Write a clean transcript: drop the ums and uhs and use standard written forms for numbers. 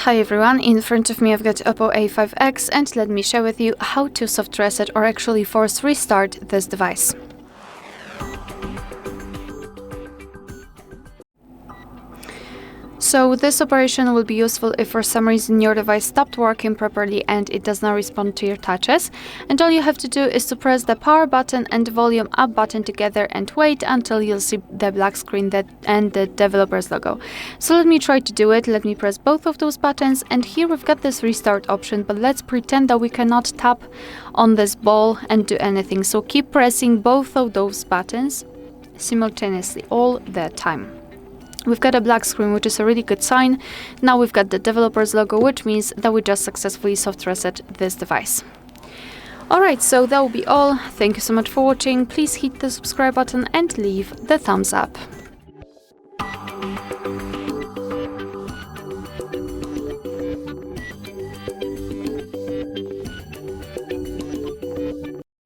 Hi everyone, in front of me I've got OPPO A5x and let me share with you how to soft reset or actually force restart this device. So this operation will be useful if for some reason your device stopped working properly and it does not respond to your touches. And all you have to do is to press the power button and the volume up button together and wait until you'll see the black screen and the developer's logo. So let me try to do it. Let me press both of those buttons, and here we've got this restart option, but let's pretend that we cannot tap on this ball and do anything. So keep pressing both of those buttons simultaneously all the time. We've got a black screen, which is a really good sign. Now we've got the developer's logo, which means that we just successfully soft reset this device. Alright, so that will be all. Thank you so much for watching. Please hit the subscribe button and leave the thumbs up.